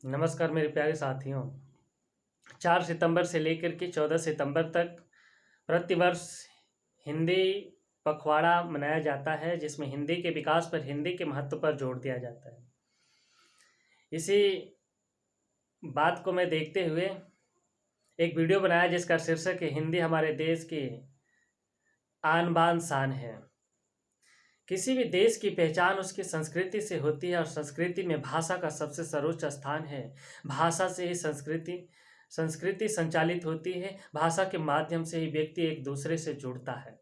नमस्कार मेरे प्यारे साथियों। 4 सितंबर से लेकर के 14 सितंबर तक प्रतिवर्ष हिंदी पखवाड़ा मनाया जाता है, जिसमें हिंदी के विकास पर, हिंदी के महत्व पर जोर दिया जाता है। इसी बात को मैं देखते हुए एक वीडियो बनाया जिसका शीर्षक है हिंदी हमारे देश की आन बान शान है। किसी भी देश की पहचान उसकी संस्कृति से होती है और संस्कृति में भाषा का सबसे सर्वोच्च स्थान है। भाषा से ही संस्कृति संचालित होती है। भाषा के माध्यम से ही व्यक्ति एक दूसरे से जुड़ता है।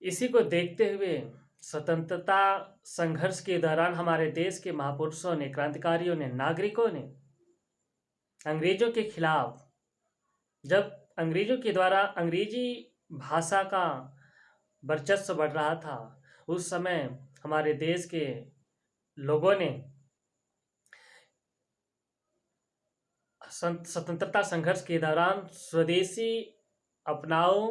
इसी को देखते हुए स्वतंत्रता संघर्ष के दौरान हमारे देश के महापुरुषों ने, क्रांतिकारियों ने, नागरिकों ने अंग्रेजों के खिलाफ, जब अंग्रेजों के द्वारा अंग्रेजी भाषा का वर्चस्व बढ़ रहा था, उस समय हमारे देश के लोगों ने स्वतंत्रता संघर्ष के दौरान स्वदेशी अपनाओ,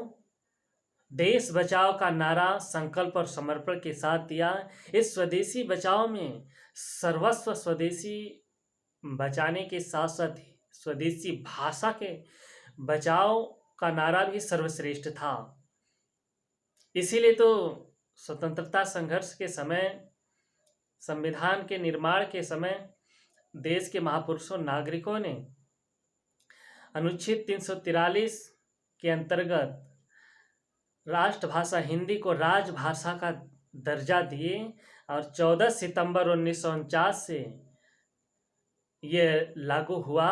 देश बचाओ का नारा संकल्प और समर्पण के साथ दिया। इस स्वदेशी बचाओ में सर्वस्व स्वदेशी बचाने के साथ साथ स्वदेशी भाषा के बचाव का नारा भी सर्वश्रेष्ठ था। इसीलिए तो स्वतंत्रता संघर्ष के समय, संविधान के निर्माण के समय देश के महापुरुषों, नागरिकों ने अनुच्छेद 343 के अंतर्गत राष्ट्रभाषा हिंदी को राजभाषा का दर्जा दिए और 14 सितंबर 1949 से ये लागू हुआ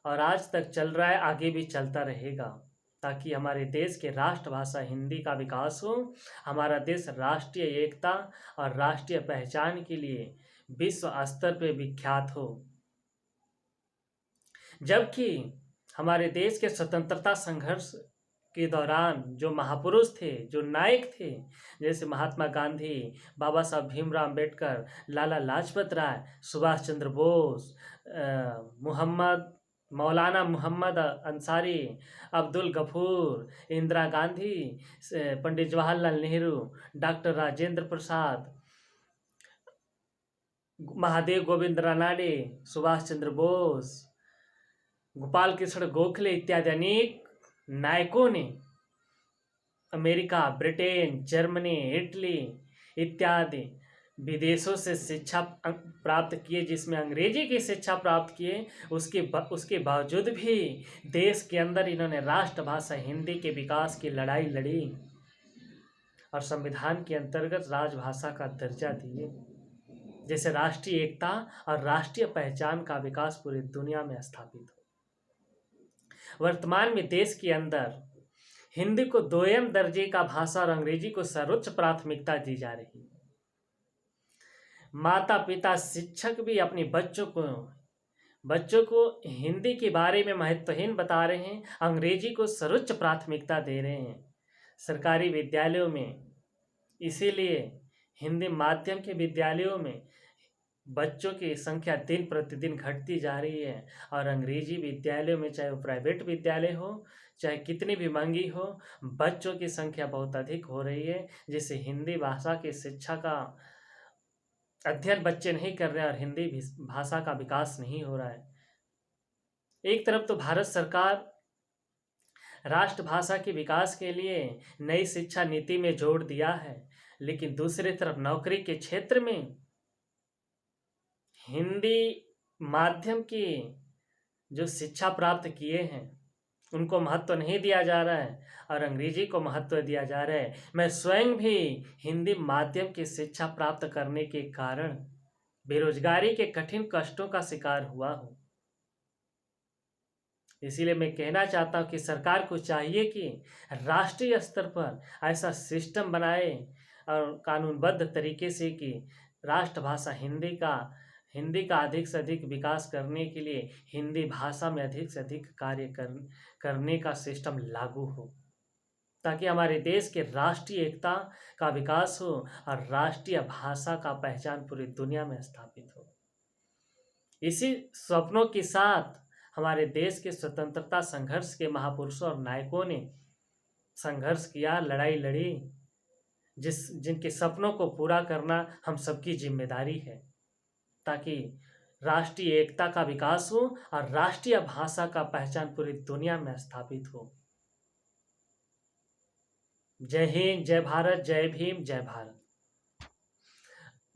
और आज तक चल रहा है, आगे भी चलता रहेगा, ताकि हमारे देश के राष्ट्रभाषा हिंदी का विकास हो, हमारा देश राष्ट्रीय एकता और राष्ट्रीय पहचान के लिए विश्व स्तर पर विख्यात हो। जबकि हमारे देश के स्वतंत्रता संघर्ष के दौरान जो महापुरुष थे, जो नायक थे, जैसे महात्मा गांधी, बाबा साहब भीमराव अम्बेडकर, लाला लाजपत राय, सुभाष चंद्र बोस, मौलाना मोहम्मद अंसारी, अब्दुल गफूर, इंदिरा गांधी, पंडित जवाहरलाल नेहरू, डॉक्टर राजेंद्र प्रसाद, महादेव गोविंद रानाडे, सुभाष चंद्र बोस, गोपाल कृष्ण गोखले इत्यादि अनेक नायकों ने अमेरिका, ब्रिटेन, जर्मनी, इटली इत्यादि विदेशों से शिक्षा प्राप्त किए, जिसमें अंग्रेजी की शिक्षा प्राप्त किए। उसके बावजूद भी देश के अंदर इन्होंने राष्ट्रभाषा हिंदी के विकास की लड़ाई लड़ी और संविधान के अंतर्गत राजभाषा का दर्जा दिए, जैसे राष्ट्रीय एकता और राष्ट्रीय पहचान का विकास पूरी दुनिया में स्थापित हो। वर्तमान में देश के अंदर हिंदी को दोयम दर्जे का भाषा और अंग्रेजी को सर्वोच्च प्राथमिकता दी जा रही है। माता पिता, शिक्षक भी अपने बच्चों को हिंदी के बारे में महत्वहीन बता रहे हैं, अंग्रेजी को सर्वोच्च प्राथमिकता दे रहे हैं सरकारी विद्यालयों में। इसीलिए हिंदी माध्यम के विद्यालयों में बच्चों की संख्या दिन प्रतिदिन घटती जा रही है और अंग्रेजी विद्यालयों में, चाहे वो प्राइवेट विद्यालय हो, चाहे कितनी भी महंगी हो, बच्चों की संख्या बहुत अधिक हो रही है, जिससे हिंदी भाषा की शिक्षा का अध्ययन बच्चे नहीं कर रहे और हिंदी भाषा का विकास नहीं हो रहा है। एक तरफ तो भारत सरकार राष्ट्रभाषा के विकास के लिए नई शिक्षा नीति में जोर दिया है, लेकिन दूसरी तरफ नौकरी के क्षेत्र में हिंदी माध्यम की जो शिक्षा प्राप्त किए हैं उनको महत्व नहीं दिया जा रहा है और अंग्रेजी को महत्व दिया जा रहा है। मैं स्वयं भी हिंदी माध्यम की शिक्षा प्राप्त करने के कारण बेरोजगारी के कठिन कष्टों का शिकार हुआ हूँ। इसीलिए मैं कहना चाहता हूँ कि सरकार को चाहिए कि राष्ट्रीय स्तर पर ऐसा सिस्टम बनाए और कानूनबद्ध तरीके से कि राष्ट्रभाषा हिंदी का अधिक से अधिक विकास करने के लिए हिंदी भाषा में अधिक से अधिक कार्य करने का सिस्टम लागू हो, ताकि हमारे देश के राष्ट्रीय एकता का विकास हो और राष्ट्रीय भाषा का पहचान पूरी दुनिया में स्थापित हो। इसी स्वप्नों के साथ हमारे देश के स्वतंत्रता संघर्ष के महापुरुषों और नायकों ने संघर्ष किया, लड़ाई लड़ी, जिनके सपनों को पूरा करना हम सबकी जिम्मेदारी है। ताकि राष्ट्रीय एकता का विकास हो और राष्ट्रीय भाषा का पहचान पूरी दुनिया में स्थापित हो। जय हिंद, जय भारत, जय भीम, जय भारत।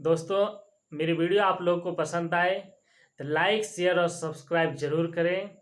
दोस्तों, मेरी वीडियो आप लोगों को पसंद आए तो लाइक, शेयर और सब्सक्राइब जरूर करें।